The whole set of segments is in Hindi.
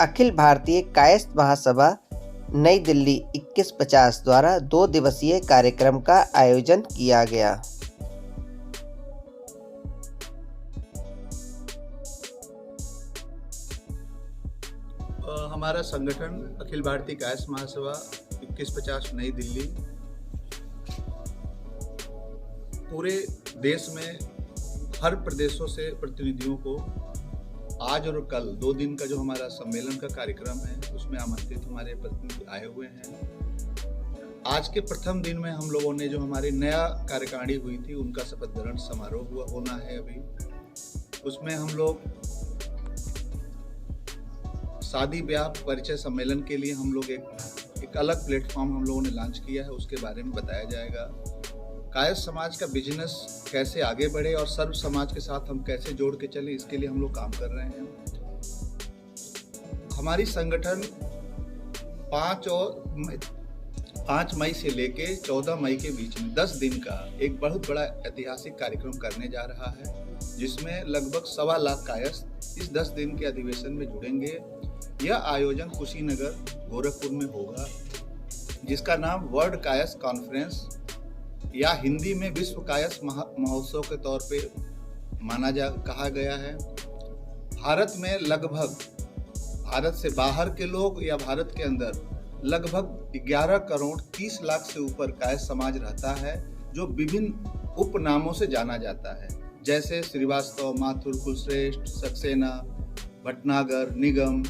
अखिल भारतीय कायस्थ महासभा नई दिल्ली 2150 द्वारा 2 दिवसीय कार्यक्रम का आयोजन किया गया। हमारा संगठन अखिल भारतीय कायस्थ महासभा 2150 नई दिल्ली पूरे देश में हर प्रदेशों से प्रतिनिधियों को आज और कल 2 दिन का जो हमारा सम्मेलन का कार्यक्रम है उसमें आमंत्रित हमारे प्रतिनिधि आए हुए हैं। आज के प्रथम दिन में हम लोगों ने जो हमारी नया कार्यकारिणी हुई थी उनका शपथ ग्रहण समारोह होना है। अभी उसमें हम लोग शादी ब्याह परिचय सम्मेलन के लिए हम लोग एक अलग प्लेटफॉर्म हम लोगों ने लॉन्च किया है, उसके बारे में बताया जाएगा। कायस्थ समाज का बिजनेस कैसे आगे बढ़े और सर्व समाज के साथ हम कैसे जोड़ के चले, इसके लिए हम लोग काम कर रहे हैं। हमारी संगठन 5 मई से लेके 14 मई के बीच में 10 दिन का एक बहुत बड़ा ऐतिहासिक कार्यक्रम करने जा रहा है, जिसमें लगभग 1.25 लाख कायस्थ इस 10 दिन के अधिवेशन में जुड़ेंगे। यह आयोजन कुशीनगर गोरखपुर में होगा, जिसका नाम वर्ल्ड कायस्थ कॉन्फ्रेंस या हिंदी में विश्व कायस्थ महोत्सव के तौर पे कहा गया है। भारत में लगभग भारत से बाहर के लोग या भारत के अंदर लगभग 11 करोड़ 30 लाख से ऊपर कायस्थ समाज रहता है, जो विभिन्न उपनामों से जाना जाता है, जैसे श्रीवास्तव, माथुर, कुलश्रेष्ठ, सक्सेना, भटनागर, निगम,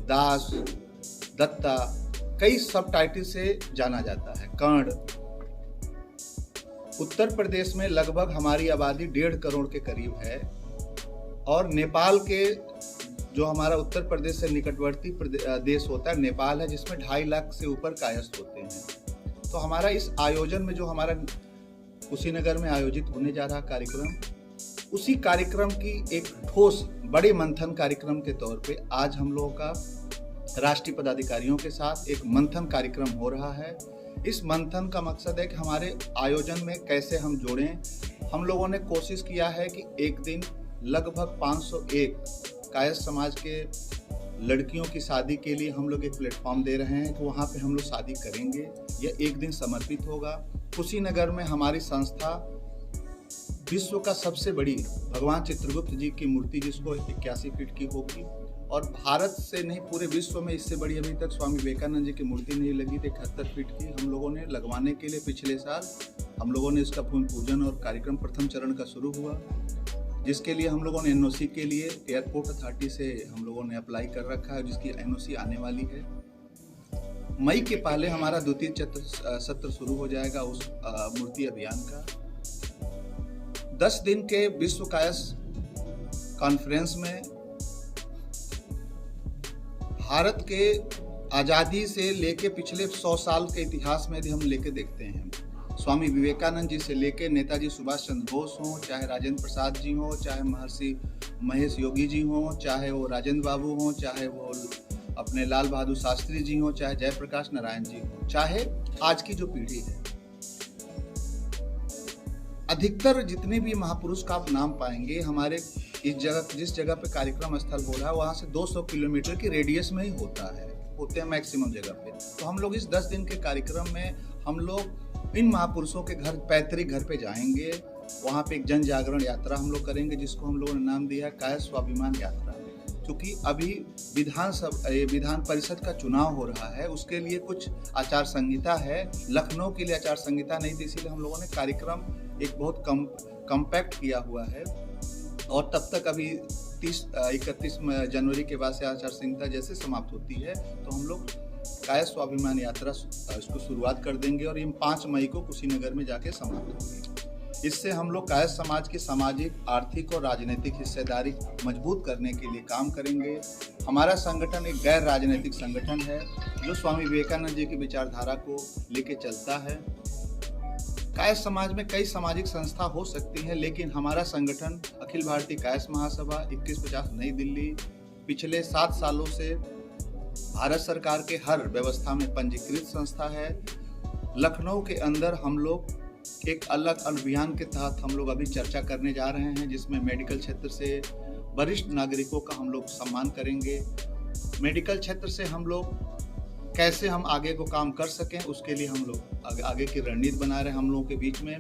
दास, दत्ता, कई सब टाइटल से जाना जाता है। कर्ण। उत्तर प्रदेश में लगभग हमारी आबादी 1.5 करोड़ के करीब है और नेपाल के जो हमारा उत्तर प्रदेश से निकटवर्ती देश होता है नेपाल है, जिसमें 2.5 लाख से ऊपर कायस्थ होते हैं। तो हमारा इस आयोजन में जो हमारा कुशीनगर में आयोजित होने जा रहा कार्यक्रम, उसी कार्यक्रम की एक ठोस बड़े मंथन कार्यक्रम के तौर पे आज हम लोगों का राष्ट्रीय पदाधिकारियों के साथ एक मंथन कार्यक्रम हो रहा है। इस मंथन का मकसद है कि हमारे आयोजन में कैसे हम जोड़ें। हम लोगों ने कोशिश किया है कि एक दिन लगभग 501 कायस्थ समाज के लड़कियों की शादी के लिए हम लोग एक प्लेटफॉर्म दे रहे हैं कि वहाँ पे हम लोग शादी करेंगे। यह एक दिन समर्पित होगा। कुशीनगर में हमारी संस्था विश्व का सबसे बड़ी भगवान चित्रगुप्त जी की मूर्ति, जिसको 81 फीट की होगी, और भारत से नहीं पूरे विश्व में इससे बड़ी अभी तक स्वामी विवेकानंद जी की मूर्ति नहीं लगी थी, 71 फीट की। हम लोगों ने लगवाने के लिए पिछले साल हम लोगों ने इसका भूमि पूजन और कार्यक्रम प्रथम चरण का शुरू हुआ, जिसके लिए हम लोगों ने एनओसी के लिए एयरपोर्ट अथॉरिटी से हम लोगों ने अप्लाई कर रखा है, जिसकी एनओसी आने वाली है। मई के पहले हमारा द्वितीय सत्र शुरू हो जाएगा उस मूर्ति अभियान का। 10 दिन के विश्व कायस्थ कॉन्फ्रेंस में भारत के आज़ादी से लेके पिछले 100 साल के इतिहास में यदि हम लेके देखते हैं, स्वामी विवेकानंद जी से लेके नेताजी सुभाष चंद्र बोस हों, चाहे राजेंद्र प्रसाद जी हों, चाहे महर्षि महेश योगी जी हों, चाहे वो राजेंद्र बाबू हों, चाहे वो अपने लाल बहादुर शास्त्री जी हों, चाहे जयप्रकाश नारायण जी हों, चाहे आज की जो पीढ़ी है, अधिकतर जितने भी महापुरुष का आप नाम पाएंगे हमारे इस जगह, जिस जगह पे कार्यक्रम स्थल हो रहा है वहाँ से 200 किलोमीटर की रेडियस में ही होते हैं मैक्सिमम जगह पे। तो हम लोग इस 10 दिन के कार्यक्रम में हम लोग इन महापुरुषों के घर, पैतृक घर पे जाएंगे। वहाँ पे एक जन जागरण यात्रा हम लोग करेंगे, जिसको हम लोगों ने नाम दिया है कायस्थ स्वाभिमान यात्रा। क्योंकि अभी विधान परिषद का चुनाव हो रहा है, उसके लिए कुछ आचार संहिता है। लखनऊ के लिए आचार संहिता नहीं थी, इसीलिए हम लोगों ने कार्यक्रम एक बहुत कम्पैक्ट किया हुआ है। और तब तक अभी 31 जनवरी के बाद से आचार संहिता जैसे समाप्त होती है, तो हम लोग कायस्थ स्वाभिमान यात्रा इसको शुरुआत कर देंगे और ये 5 मई को कुशीनगर में जाके समाप्त होगी। इससे हम लोग कायस्थ समाज की सामाजिक, आर्थिक और राजनीतिक हिस्सेदारी मजबूत करने के लिए काम करेंगे। हमारा संगठन एक गैर राजनीतिक संगठन है, जो स्वामी विवेकानंद जी की विचारधारा को लेके चलता है। कायस्थ समाज में कई सामाजिक संस्था हो सकती हैं, लेकिन हमारा संगठन अखिल भारतीय कायस्थ महासभा 2150 नई दिल्ली पिछले 7 सालों से भारत सरकार के हर व्यवस्था में पंजीकृत संस्था है। लखनऊ के अंदर हम लोग एक अलग अभियान के तहत हम लोग अभी चर्चा करने जा रहे हैं, जिसमें मेडिकल क्षेत्र से वरिष्ठ नागरिकों का हम लोग सम्मान करेंगे। मेडिकल क्षेत्र से हम लोग कैसे हम आगे को काम कर सकें, उसके लिए हम लोग आगे की रणनीति बना रहे हैं। हम लोगों के बीच में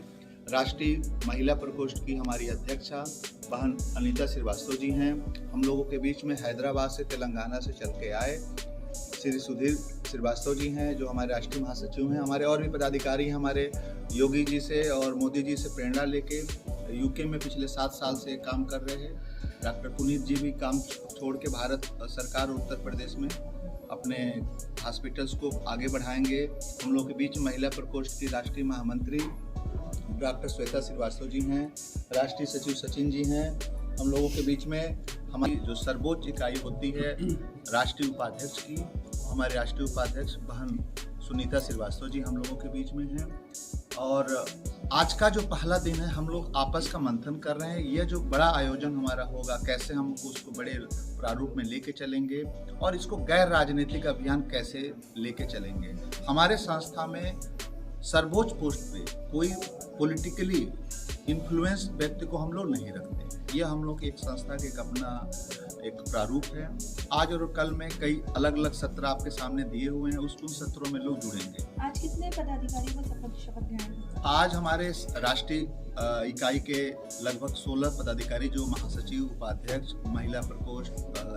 राष्ट्रीय महिला प्रकोष्ठ की हमारी अध्यक्षा बहन अनीता श्रीवास्तव जी हैं। हम लोगों के बीच में हैदराबाद से, तेलंगाना से चल के आए श्री सुधीर श्रीवास्तव जी हैं, जो हमारे राष्ट्रीय महासचिव हैं। हमारे और भी पदाधिकारी हमारे योगी जी से और मोदी जी से प्रेरणा लेके यूके में पिछले 7 साल से काम कर रहे हैं। डॉक्टर पुनीत जी भी काम छोड़ के भारत सरकार और उत्तर प्रदेश में अपने हॉस्पिटल्स को आगे बढ़ाएंगे। हम लोग के बीच महिला प्रकोष्ठ की राष्ट्रीय महामंत्री डॉक्टर श्वेता श्रीवास्तव जी हैं, राष्ट्रीय सचिव सचिन जी हैं। हम लोगों के बीच में हमारी जो सर्वोच्च इकाई होती है राष्ट्रीय उपाध्यक्ष की, हमारे राष्ट्रीय उपाध्यक्ष बहन सुनीता श्रीवास्तव जी हम लोगों के बीच में हैं। और आज का जो पहला दिन है, हम लोग आपस का मंथन कर रहे हैं। यह जो बड़ा आयोजन हमारा होगा, कैसे हम उसको बड़े प्रारूप में लेके चलेंगे और इसको गैर राजनीतिक अभियान कैसे लेके चलेंगे। हमारे संस्था में सर्वोच्च पोस्ट पे कोई पॉलिटिकली इन्फ्लुएंस व्यक्ति को हम लोग नहीं रखते। यह हम लोग एक संस्था के अपना एक प्रारूप है। आज और कल में कई अलग अलग सत्र आपके सामने दिए हुए हैं, उन सत्रों में लोग जुड़ेंगे। आज कितने पदाधिकारी को शपथ ग्रहण? आज हमारे राष्ट्रीय इकाई के लगभग 16 पदाधिकारी, जो महासचिव, उपाध्यक्ष, महिला प्रकोष्ठ,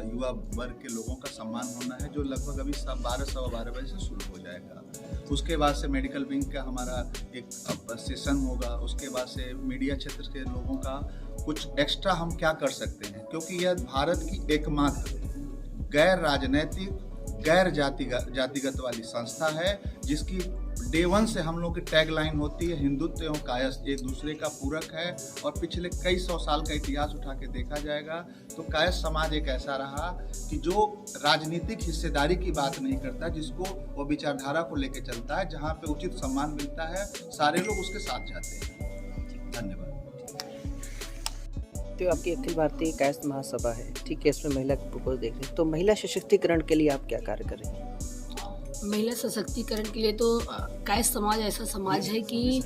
युवा वर्ग के लोगों का सम्मान होना है, जो लगभग अभी 12-12:15 बजे से शुरू हो जाएगा। उसके बाद से मेडिकल विंग का हमारा एक सेशन होगा। उसके बाद से मीडिया क्षेत्र के लोगों का कुछ एक्स्ट्रा हम क्या कर सकते हैं, क्योंकि यह भारत की एकमात्र गैर राजनैतिक, गैर जातिगत वाली संस्था है, जिसकी डे 1 से हम लोग की टैग लाइन होती है हिंदुत्व एवं कायस्थ, एक दूसरे का पूरक है। और पिछले कई 100 साल का इतिहास उठा के देखा जाएगा तो कायस्थ समाज एक ऐसा रहा कि जो राजनीतिक हिस्सेदारी की बात नहीं करता, जिसको वो विचारधारा को लेकर चलता है, जहाँ पे उचित सम्मान मिलता है, सारे लोग उसके साथ जाते हैं। धन्यवाद। तो आपकी अखिल भारतीय कायस्थ महासभा है, ठीक है, इसमें महिला को देख रहे हैं, तो महिला सशक्तिकरण के लिए आप क्या कार्य कर रहे हैं? महिला सशक्तिकरण के लिए तो कायस्थ समाज ऐसा समाज है कि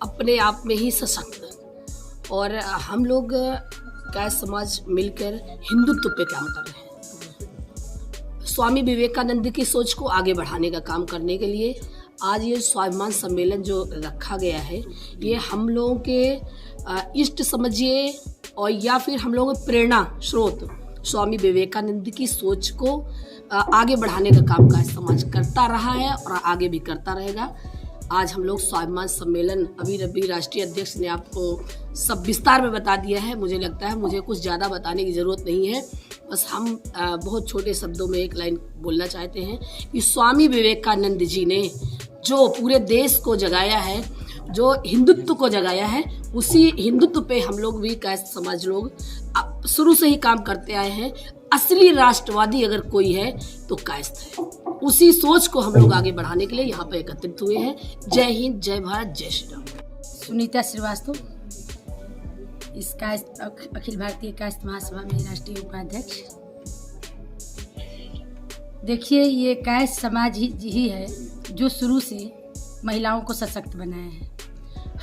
अपने आप में ही सशक्त है। और हम लोग कायस्थ समाज मिलकर हिंदुत्व पे काम कर रहे हैं। स्वामी विवेकानंद की सोच को आगे बढ़ाने का काम करने के लिए आज ये स्वाभिमान सम्मेलन जो रखा गया है, ये हम लोगों के इष्ट समझिए और या फिर हम लोगों के प्रेरणा स्रोत स्वामी विवेकानंद की सोच को आगे बढ़ाने का काम कायस्थ समाज करता रहा है और आगे भी करता रहेगा। आज हम लोग स्वाभिमान सम्मेलन, अभी राष्ट्रीय अध्यक्ष ने आपको सब विस्तार में बता दिया है। मुझे लगता है मुझे कुछ ज़्यादा बताने की ज़रूरत नहीं है। बस हम बहुत छोटे शब्दों में एक लाइन बोलना चाहते हैं कि स्वामी विवेकानंद जी ने जो पूरे देश को जगाया है, जो हिंदुत्व को जगाया है, उसी हिंदुत्व पे हम लोग भी कायस्थ समाज लोग शुरू से ही काम करते आए हैं। असली राष्ट्रवादी अगर कोई है तो कायस्थ है। उसी सोच को हम लोग आगे बढ़ाने के लिए यहाँ पे एकत्रित हुए हैं। जय हिंद, जय भारत, जय श्री राम। सुनीता श्रीवास्तव, इस कायस्थ अखिल भारतीय कायस्थ महासभा में राष्ट्रीय उपाध्यक्ष। देखिए, ये कायस्थ समाज ही है जो शुरू से महिलाओं को सशक्त बनाया है।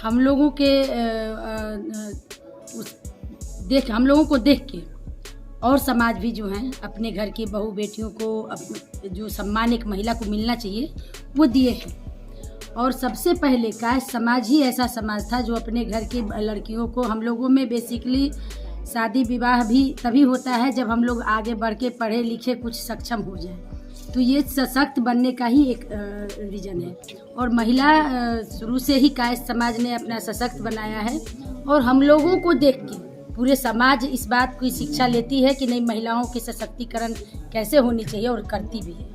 हम लोगों को देख के और समाज भी जो हैं अपने घर की बहू बेटियों को जो सम्मान एक महिला को मिलना चाहिए वो दिए हैं। और सबसे पहले कायस्थ समाज ही ऐसा समाज था जो अपने घर की लड़कियों को, हम लोगों में बेसिकली शादी विवाह भी तभी होता है जब हम लोग आगे बढ़ के पढ़े लिखे कुछ सक्षम हो जाए, तो ये सशक्त बनने का ही एक रीज़न है। और महिला शुरू से ही कायस्थ समाज ने अपना सशक्त बनाया है। और हम लोगों को देख के पूरे समाज इस बात की शिक्षा लेती है कि नहीं, महिलाओं की सशक्तिकरण कैसे होनी चाहिए, और करती भी है।